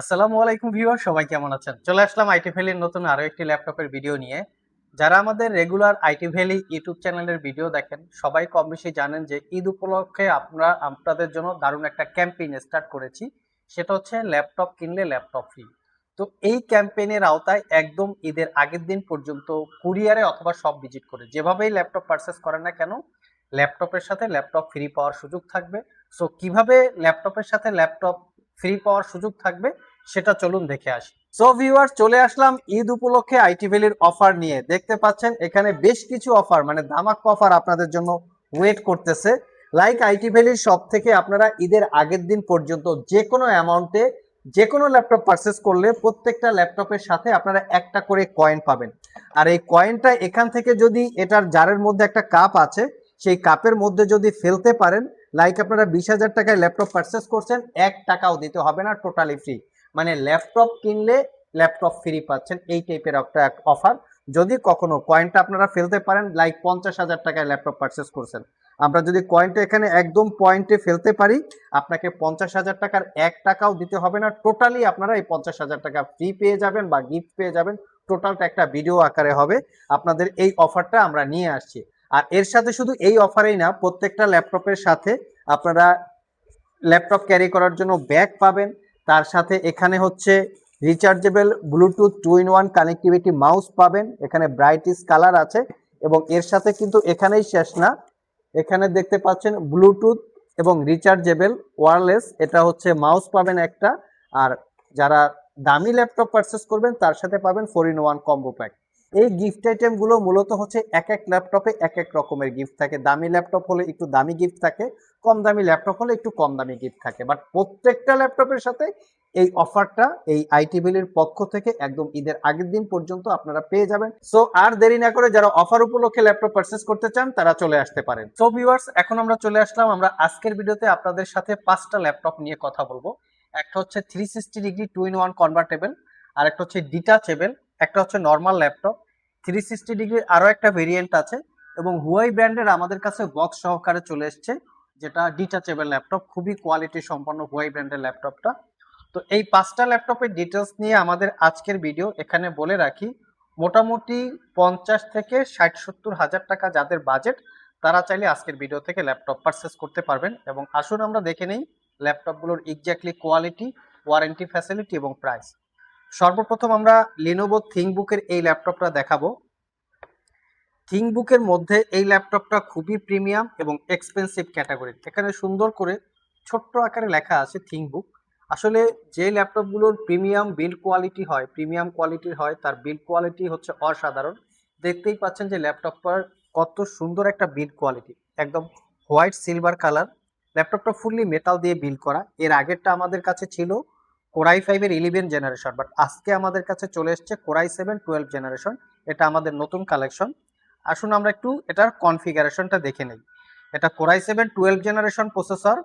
আসসালামু আলাইকুম ভিউয়ার, সবাই কেমন আছেন? চলে আসলাম আইটি ভ্যালির নতুন আরো একটি ল্যাপটপের ভিডিও নিয়ে। যারা আমাদের রেগুলার আইটি ভ্যালি ইউটিউব চ্যানেলের ভিডিও দেখেন সবাই কম বেশি জানেন যে ঈদ উপলক্ষে আমরা আপনাদের জন্য দারুণ একটা ক্যাম্পেইন স্টার্ট করেছি। সেটা হচ্ছে ল্যাপটপ কিনলে ল্যাপটপ ফ্রি। তো এই ক্যাম্পেইনের আওতায় একদম ঈদের আগের দিন পর্যন্ত কুরিয়ারে অথবা শপ ভিজিট করে যেভাবেই ল্যাপটপ পারচেস করেন না কেন, ল্যাপটপের সাথে ল্যাপটপ ফ্রি পাওয়ার সুযোগ থাকবে। সো কিভাবে ল্যাপটপের সাথে ল্যাপটপ ফ্রি পাওয়ার সুযোগ থাকবে সেটা চলুন দেখে আসি। সো ভিউয়ার, চলে আসলাম ঈদ উপলক্ষে আইটি ভ্যালির অফার নিয়ে। দেখতে পাচ্ছেন এখানে বেশ কিছু অফার, মানে ধামাকা অফার আপনাদের জন্য ওয়েট করতেছে। লাইক আইটি ভ্যালির সব থেকে আপনারা ঈদের আগের দিন পর্যন্ত যে কোনো অ্যামাউন্টে যে কোনো ল্যাপটপ পারচেস করলে প্রত্যেকটা ল্যাপটপের সাথে আপনারা একটা করে কয়েন পাবেন। আর এই কয়েনটা এখান থেকে যদি এটার জারের মধ্যে একটা কাপ আছে, সেই কাপের মধ্যে যদি ফেলতে পারেন, লাইক আপনারা 20,000 টাকায় ল্যাপটপ পারচেস করছেন, 1 টাকাও দিতে হবে না, টোটালি ফ্রি। মানে ল্যাপটপ কিনলে ল্যাপটপ ফ্রি পাচ্ছেন, এই টাইপের একটা অফার। যদি কখনো কয়েনটা আপনারা ফেলতে পারেন, লাইক 50,000 টাকায় ল্যাপটপ পারচেস করছেন, আমরা যদি কয়েনটা এখানে একদম পয়েন্টে ফেলতে পারি, আপনাকে 50,000 টাকার 1 টাকাও দিতে হবে না, টোটালি আপনারা এই 50,000 টাকা ফ্রি পেয়ে যাবেন বা গিফট পেয়ে যাবেন। টোটালটা একটা ভিডিও আকারে হবে। আপনাদের এই অফারটা আমরা নিয়ে আসছি। আর এর সাথে শুধু এই অফারেই না, প্রত্যেকটা ল্যাপটপের সাথে আপনারা ল্যাপটপ ক্যারি করার জন্য ব্যাগ পাবেন। তার সাথে এখানে হচ্ছে rechargeable Bluetooth 2-in-1 connectivity mouse পাবেন। এখানে ব্রাইটিস কালার আছে এবং এর সাথে কিন্তু এখানেই শেষ না, এখানে দেখতে পাচ্ছেন ব্লুটুথ এবং রিচার্জেবল ওয়্যারলেস, এটা হচ্ছে মাউস পাবেন একটা। আর যারা দামি ল্যাপটপ পারচেস করবেন তার সাথে পাবেন 4-in-1 কম্বো প্যাক। এই গিফট আইটেমগুলো মূলত হচ্ছে এক এক ল্যাপটপে এক এক রকমের গিফট থাকে। দামি ল্যাপটপ হলে একটু দামি গিফট থাকে, কম দামি ল্যাপটপ হলে একটু কম দামি গিফট থাকে, বাট প্রত্যেকটা ল্যাপটপের সাথে এই অফারটা এই আইটি বিলের পক্ষ থেকে একদম ঈদের আগের দিন পর্যন্ত আপনারা পেয়ে যাবেন। সো আর দেরি না করে যারা অফার উপলক্ষে ল্যাপটপ পারচেস করতে চান তারা চলে আসতে পারেন। সো ভিউয়ার্স, এখন আমরা চলে আসলাম, আমরা আজকের ভিডিওতে আপনাদের সাথে 5টা ল্যাপটপ নিয়ে কথা বলবো। একটা হচ্ছে 360 ডিগ্রি 2-in-1 কনভার্টেবল, আর একটা হচ্ছে ডিটাচেবল, একটা হচ্ছে নর্মাল ল্যাপটপ। 360 ডিগ্রির আরো একটা ভেরিয়েন্ট আছে এবং হুয়াই ব্র্যান্ডের আমাদের কাছে বক্স সহকারে চলে এসছে, যেটা ডিটাচেবল ল্যাপটপ, খুবই কোয়ালিটি সম্পন্ন হুয়াই ব্র্যান্ডের ল্যাপটপটা। তো এই 5টা ল্যাপটপের ডিটেলস নিয়ে আমাদের আজকের ভিডিও। এখানে বলে রাখি, মোটামুটি 50 থেকে 60-70 হাজার টাকা যাদের বাজেট, তারা চাইলে আজকের ভিডিও থেকে ল্যাপটপ পারচেস করতে পারবেন। এবং আসুন আমরা দেখে নেই ল্যাপটপগুলোর এক্স্যাক্টলি কোয়ালিটি, ওয়ারেন্টি ফ্যাসিলিটি এবং প্রাইস। সর্বপ্রথম আমরা লিনোভো থিংকবুকের এই ল্যাপটপটা দেখাবো। থিংকবুকের মধ্যে এই ল্যাপটপটা খুবই প্রিমিয়াম এবং এক্সপেন্সিভ ক্যাটাগরির। এখানে সুন্দর করে ছোট্ট আকারে লেখা আছে থিংকবুক। আসলে যে ল্যাপটপগুলোর প্রিমিয়াম বিল্ড কোয়ালিটি হয়, প্রিমিয়াম কোয়ালিটির হয়, তার বিল্ড কোয়ালিটি হচ্ছে অসাধারণ। দেখতেই পাচ্ছেন যে ল্যাপটপটার কত সুন্দর একটা বিল্ড কোয়ালিটি, একদম হোয়াইট সিলভার কালার। ল্যাপটপটা ফুললি মেটাল দিয়ে বিল্ড করা। এর আগেরটা আমাদের কাছে ছিল কোরাই 5-এর 11 জেনারেশন, বাট আজকে আমাদের কাছে চলে এসছে কোরাই 7 12 জেনারেশন। এটা আমাদের নতুন কালেকশন। আসুন আমরা একটু এটার কনফিগারেশনটা দেখে নেই। এটা কোরাই 7 12 জেনারেশন প্রসেসর।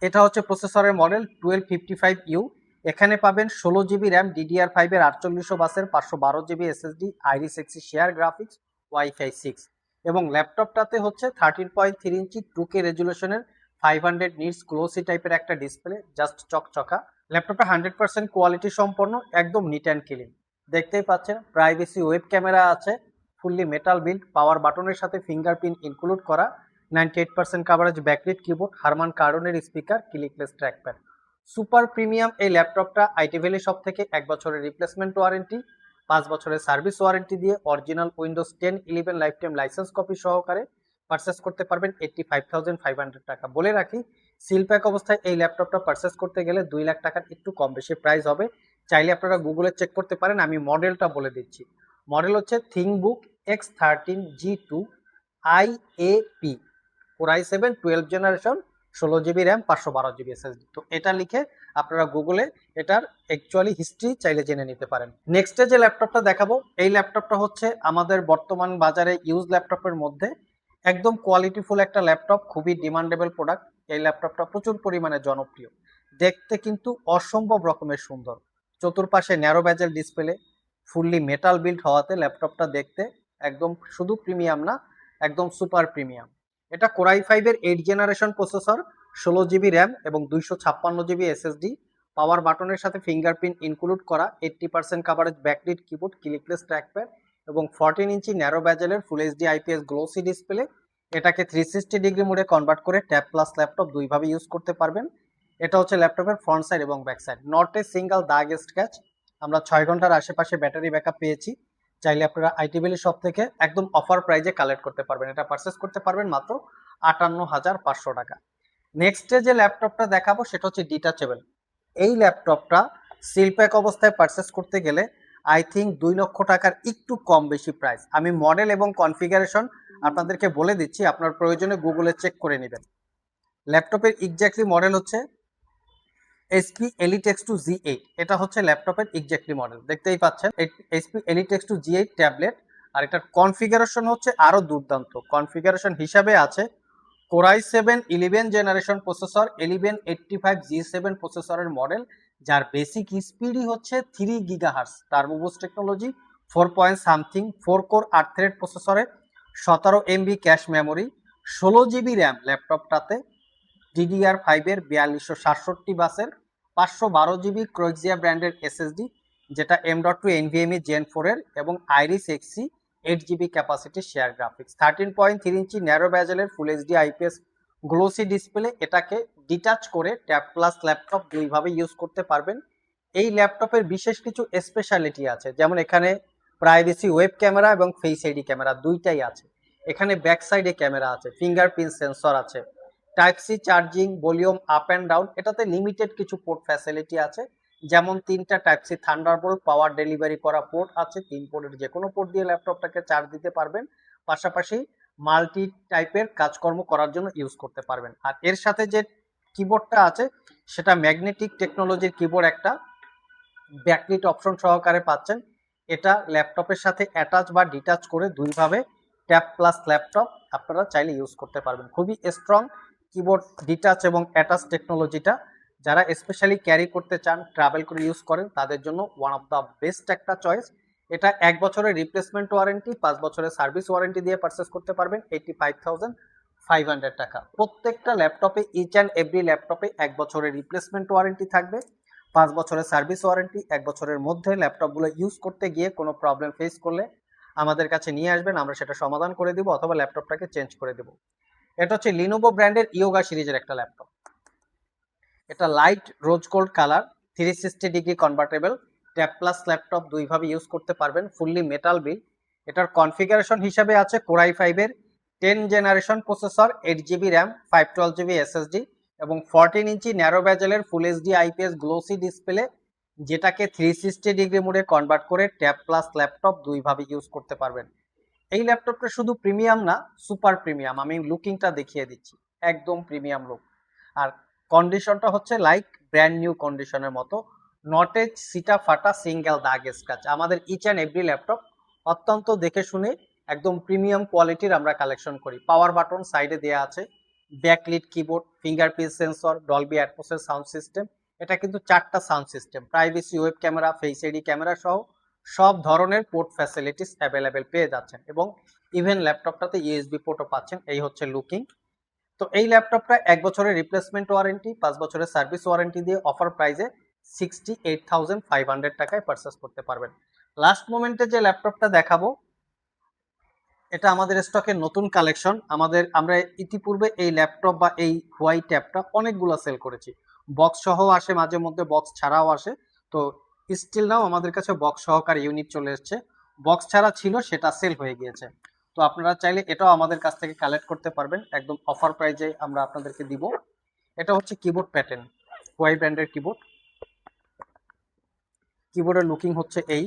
এটা হচ্ছে প্রসেসরের মডেল 1255U। এখানে পাবেন 16 জিবি র্যাম, DDR5-এর 4800 বাসের 512 GB SSD, iris এক্সি share graphics, wifi 6। এবং ল্যাপটপটাতে হচ্ছে 13.3 ইঞ্চি 2K রেজুলেশনের 500 নিটস গ্লোসি টাইপের একটা ডিসপ্লে, জাস্ট চকচকা। ল্যাপটপটা 100% কোয়ালিটি সম্পন্ন, একদম নিট অ্যান্ড ক্লিন। দেখতেই পাচ্ছেন প্রাইভেসি ওয়েব ক্যামেরা আছে, ফুললি মেটাল বিল্ড, পাওয়ার বাটনের সাথে ফিঙ্গারপ্রিন্ট ইনক্লুড করা, 98% কাভারেজ ব্যাকলিট কিবোর্ড, হারমান কার্ডনের speaker, clickless trackpad. Super premium এই ল্যাপটপটা আইটি ভ্যালি শপ থেকে 1 বছরের রিপ্লেসমেন্ট ওয়ারেন্টি, 5 বছরের সার্ভিস ওয়ারেন্টি দিয়ে original Windows 10 11 life time licence copy সহকারে পারচেস করতে পারবেন 85,500 টাকা। বলে রাখি, সিল প্যাক অবস্থায় এই ল্যাপটপটা পারচেস করতে গেলে 2 লাখ টাকার একটু কম বেশি প্রাইস হবে। চাইলে আপনারা গুগলে চেক করতে পারেন, আমি মডেলটা বলে দিচ্ছি। মডেল হচ্ছে থিংকবুক X13G2 IAP, core i 7 12 generation, 16 GB RAM, 512 GB SSD। তো এটা লিখে আপনারা গুগলে এটার অ্যাকচুয়ালি হিস্ট্রি চাইলে জেনে নিতে পারেন। নেক্সটে যে ল্যাপটপটা দেখাবো, এই ল্যাপটপটা হচ্ছে আমাদের বর্তমান বাজারে ইউজ ল্যাপটপের মধ্যে একদম কোয়ালিটিফুল একটা ল্যাপটপ, খুবই ডিমান্ডেবল প্রোডাক্ট। এই ল্যাপটপটা প্রচুর পরিমাণে জনপ্রিয়, দেখতে কিন্তু অসম্ভব রকমের সুন্দর। চতুর্পাশে narrow bezel display, fully metal build হওয়াতে ল্যাপটপটা দেখতে একদম শুধু প্রিমিয়াম না, একদম সুপার প্রিমিয়াম। এটা কোরাই 5-এর 8 জেনারেশন প্রসেসর, 16 জিবি র্যাম এবং 256 জিবি SSD, পাওয়ার বাটনের সাথে ফিঙ্গারপ্রিন্ট ইনক্লুড করা, 80% coverage backlit keyboard, clickless trackpad এবং 14 ইঞ্চি ন্যারো ব্যাজেলের full HD IPS glossy display. এটাকে 360 ডিগ্রি মোডে কনভার্ট করে ট্যাব প্লাস ল্যাপটপ দুইভাবে ইউজ করতে পারবেন। এটা হচ্ছে ল্যাপটপের ফ্রন্ট সাইড এবং back side. Not a single দাগ স্ক্র্যাচ। আমরা 6 ঘন্টার আশেপাশে ব্যাটারি ব্যাকআপ পেয়েছি। চাইলে আপনারা আইটি ভ্যালি শপ থেকে একদম অফার প্রাইজে কালেক্ট করতে পারবেন। এটা পারচেস করতে পারবেন মাত্র 58,500 টাকা। নেক্সটে যে ল্যাপটপটা দেখাবো সেটা হচ্ছে ডিটাচেবল। এই ল্যাপটপটা সিল প্যাক অবস্থায় পারচেস করতে গেলে আই থিঙ্ক 2 লক্ষ টাকার একটু কম বেশি প্রাইস। আমি মডেল এবং কনফিগারেশন আপনাদেরকে বলে দিচ্ছি, আপনার প্রয়োজনে গুগলে চেক করে নেবেন। ল্যাপটপের এক্স্যাক্টলি মডেল হচ্ছে HP Elite X2 G8। এটা হচ্ছে ল্যাপটপের এক্স্যাক্টলি মডেল, দেখতেই পাচ্ছেন HP Elite X2 G8 tablet. আর এটার কনফিগারেশন হচ্ছে আরো দুর্দান্ত। কনফিগারেশন হিসাবে আছে Core i7 11 generation processor, 1185 G7 প্রসেসরের মডেল, যার বেসিক স্পিডই হচ্ছে 3 GHz। Turbo boost technology, 4 point something, 4 core 8 thread প্রসেসরে, 17 MB cache memory, 16 GB RAM ল্যাপটপটাতে, DDR5 এর 4267 বাসের, 512 GB ক্রোয়েক্সিয়া ব্র্যান্ডের SSD, যেটা M.2 NVMe Gen 4 এর, এবং Iris XC 8 GB capacity share graphics, 13.3 inch narrow ব্যাজেলের full HD IPS glossy display. এটাকে ডিটাচ করে ট্যাব প্লাস ল্যাপটপ দুইভাবে ইউজ করতে পারবেন। এই ল্যাপটপের বিশেষ কিছু স্পেশালিটি আছে, যেমন এখানে প্রাইভেসি ওয়েব ক্যামেরা এবং ফেস আইডি ক্যামেরা দুইটাই আছে। এখানে ব্যাক সাইডে ক্যামেরা আছে, ফিঙ্গারপ্রিন্ট সেন্সর আছে, type C charging, volume up and down. এটাতে লিমিটেড কিছু পোর্ট ফ্যাসিলিটি আছে, যেমন 3টা type C Thunderbolt power delivery করা পোর্ট আছে। 3 পোর্টের যে কোনো পোর্ট দিয়ে ল্যাপটপটাকে চার্জ দিতে পারবেন, পাশাপাশি মাল্টি টাইপের কাজকর্ম করার জন্য ইউজ করতে পারবেন। আর এর সাথে যে কিবোর্ডটা আছে সেটা ম্যাগনেটিক টেকনোলজির কিবোর্ড, একটা ব্যাকলিট অপশন সহকারে পাচ্ছেন। এটা ল্যাপটপের সাথে অ্যাটাচ বা ডিটাচ করে দুইভাবে ট্যাব প্লাস ল্যাপটপ আপনারা চাইলে ইউজ করতে পারবেন। খুবই স্ট্রং কিবোর্ড, ডিটাচ এবং অ্যাটাচ টেকনোলজিটা। যারা স্পেশালি ক্যারি করতে চান, ট্রাভেল করে ইউজ করেন, তাদের জন্য ওয়ান অফ দ্য বেস্ট একটা চয়েস। এটা 1 বছরের রিপ্লেসমেন্ট ওয়ারেন্টি, 5 বছরের সার্ভিস ওয়ারেন্টি দিয়ে পারচেস করতে পারবেন 85,500 টাকা। প্রত্যেকটা ল্যাপটপে, ইচ অ্যান্ড এভরি ল্যাপটপে 1 বছরের রিপ্লেসমেন্ট ওয়ারেন্টি থাকবে, 5 বছরের সার্ভিস ওয়ারেন্টি। 1 বছরের মধ্যে ল্যাপটপগুলো ইউজ করতে গিয়ে কোনো প্রবলেম ফেস করলে আমাদের কাছে নিয়ে আসবেন, আমরা সেটা সমাধান করে দিব অথবা ল্যাপটপটাকে চেঞ্জ করে দেব। এটা হচ্ছে লিনোভো ব্র্যান্ডের ইয়োগা সিরিজের একটা ল্যাপটপ। এটা light rose gold colour, 360 degree convertible, tab plus laptop দুইভাবে ইউজ করতে পারবেন, ফুললি মেটাল বিল। এটার কনফিগারেশন হিসাবে আছে Core i5 এর 10 generation processor, 8 GB RAM, 512 GB SSD এবং 14 ইঞ্চি ন্যারো ব্যাজেলের full HD IPS glossy display, যেটাকে 360 ডিগ্রি মোডে কনভার্ট করে ট্যাব প্লাস ল্যাপটপ দুইভাবে ইউজ করতে পারবেন। এই ল্যাপটপটা শুধু প্রিমিয়াম না, সুপার প্রিমিয়াম। আমি লুকিংটা দেখিয়ে দিচ্ছি, একদম প্রিমিয়াম লুক। আর কন্ডিশনটা হচ্ছে লাইক ব্র্যান্ড নিউ কন্ডিশনের মতো, নটেজ সিটা ফাটা সিঙ্গেল দাগ স্ক্র্যাচ। আমাদের ইচ অ্যান্ড এভরি ল্যাপটপ অত্যন্ত দেখে শুনে একদম প্রিমিয়াম কোয়ালিটির আমরা কালেকশন করি। পাওয়ার বাটন সাইডে দেওয়া আছে, backlit keyboard, fingerprint sensor, Dolby অ্যাটমসের সাউন্ড সিস্টেম। এটা কিন্তু 4টা sound system, privacy web camera, face ID camera সহ সব ধরনের পোর্ট ফ্যাসিলিটিস অ্যাভেলেবেল পেয়ে যাচ্ছেন, এবং ইভেন ল্যাপটপটাতে ইউএসবি পোর্টও পাচ্ছেন। এই হচ্ছে লুকিং। তো এই ল্যাপটপটা 1 বছরের রিপ্লেসমেন্ট ওয়ারেন্টি, 5 বছরের সার্ভিস ওয়ারেন্টি দিয়ে অফার প্রাইসে 68,500 টাকায় পারচেস করতে পারবেন। লাস্ট মোমেন্টে যে ল্যাপটপটা দেখাবো, এটা আমাদের স্টকের নতুন কালেকশন। আমরা ইতিপূর্বে এই ল্যাপটপ বা এই হোয়াইট ট্যাবটা অনেকগুলো সেল করেছি, বক্স সহ আসে, মাঝে মধ্যে বক্স ছাড়াও আসে। তো স্টিল নাও আমাদের কাছে বক্স সহকারে ইউনিট চলে এসছে, বক্স ছাড়া ছিল সেটা সেল হয়ে গিয়েছে। তো আপনারা চাইলে এটাও আমাদের কাছ থেকে কালেক্ট করতে পারবেন, একদম অফার প্রাইজে আমরা আপনাদেরকে দিব। এটা হচ্ছে কিবোর্ড প্যাটার্ন, হোয়াই ব্র্যান্ডের কিবোর্ড। কিবোর্ডের লুকিং হচ্ছে এই,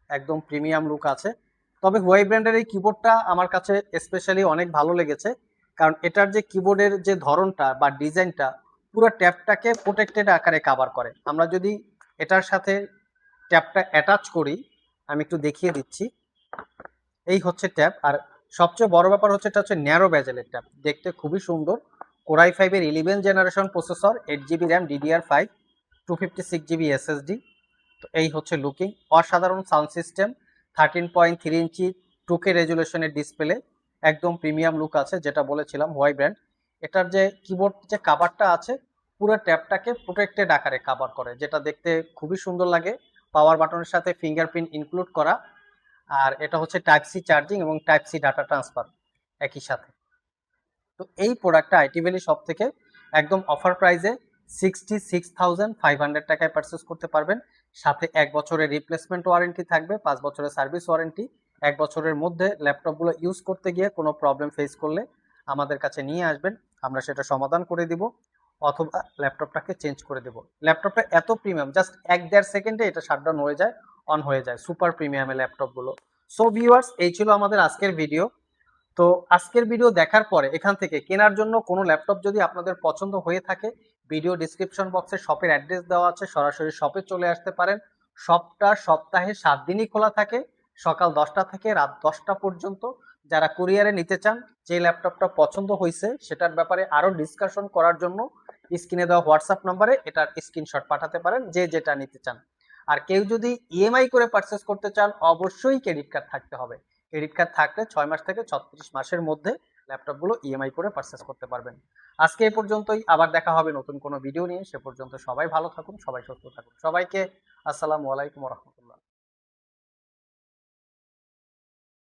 একদম প্রিমিয়াম লুক আছে। তবে হোয়াই ব্র্যান্ডের এই কিবোর্ডটা আমার কাছে স্পেশালি অনেক ভালো লেগেছে, কারণ এটার যে কিবোর্ডের যে ধরনটা বা ডিজাইনটা পুরো ট্যাবটাকে প্রোটেক্টেড আকারে কভার করে। আমরা যদি এটার সাথে ট্যাবটা অ্যাটাচ করি, আমি একটু দেখিয়ে দিচ্ছি, এই হচ্ছে ট্যাব। আর সবচেয়ে বড় ব্যাপার হচ্ছে এটা হচ্ছে ন্যারো ব্যাজেলের ট্যাব, দেখতে খুবই সুন্দর। Core i5 এর 11 generation processor, 8 GB RAM, DDR5, 256 GB SSD। তো এই হচ্ছে লুকিং, অসাধারণ সাউন্ড সিস্টেম, 13.3 ইঞ্চি 2K রেজুলেশনের ডিসপ্লে, একদম প্রিমিয়াম লুক আছে, যেটা বলেছিলাম হোয়াই ব্র্যান্ড। এটার যে কিবোর্ড যে কাভারটা আছে পুরো ট্যাবটাকে প্রোটেক্টেড আকারে কভার করে, যেটা দেখতে খুবই সুন্দর লাগে। পাওয়ার বাটনের সাথে ফিঙ্গারপ্রিন্ট ইনক্লুড করা। আর এটা হচ্ছে টাইপ সি চার্জিং এবং টাইপ সি ডাটা ট্রান্সফার একই সাথে। তো এই প্রোডাক্টটা আইটি ভ্যালি শপ থেকে একদম অফার প্রাইসে 66,500 টাকায় পারচেস করতে পারবেন। সাথে 1 বছরের রিপ্লেসমেন্ট ওয়ারেন্টি থাকবে, 5 বছরের সার্ভিস ওয়ারেন্টি। 1 বছরের মধ্যে ল্যাপটপগুলো ইউজ করতে গিয়ে কোনো প্রবলেম ফেস করলে আমাদের কাছে নিয়ে আসবেন, আমরা সেটা সমাধান করে দিব, অথবা ল্যাপটপটাকে চেঞ্জ করে দেব। ল্যাপটপটা এত প্রিমিয়াম, জাস্ট 1-1.5 সেকেন্ডে এটা শাটডাউন হয়ে যায়, অন হয়ে যায়। সুপার প্রিমিয়ামের ল্যাপটপগুলো। সো ভিউয়ার্স, এই ছিল আমাদের আজকের ভিডিও। তো আজকের ভিডিও দেখার পরে এখান থেকে কেনার জন্য কোনো ল্যাপটপ যদি আপনাদের পছন্দ হয়ে থাকে, ভিডিও ডিসক্রিপশন বক্সে শপের অ্যাড্রেস দেওয়া আছে, সরাসরি শপে চলে আসতে পারেন। শপটা সপ্তাহে 7 দিনই খোলা থাকে, সকাল 10টা থেকে রাত 10টা পর্যন্ত। যারা কুরিয়ারে নিতে চান, যে ল্যাপটপটা পছন্দ হয়েছে সেটার ব্যাপারে আরো ডিসকাশন করার জন্য স্ক্রিনে দেওয়া হোয়াটসঅ্যাপ নাম্বারে এটার স্ক্রিনশট পাঠাতে পারেন, যে যেটা নিতে চান। আর কেউ যদি ইএমআই করে পারচেস করতে চান, অবশ্যই ক্রেডিট কার্ড থাকতে হবে। ক্রেডিট কার্ড থাকলে 6 মাস থেকে 36 মাসের মধ্যে ল্যাপটপগুলো ইএমআই করে পারচেস করতে পারবেন। আজকে এই পর্যন্তই, আবার দেখা হবে নতুন কোনো ভিডিও নিয়ে। সে পর্যন্ত সবাই ভালো থাকুন, সবাই সুস্থ থাকুন। সবাইকে আসসালামু আলাইকুম ওয়া রাহমাতুল্লাহ।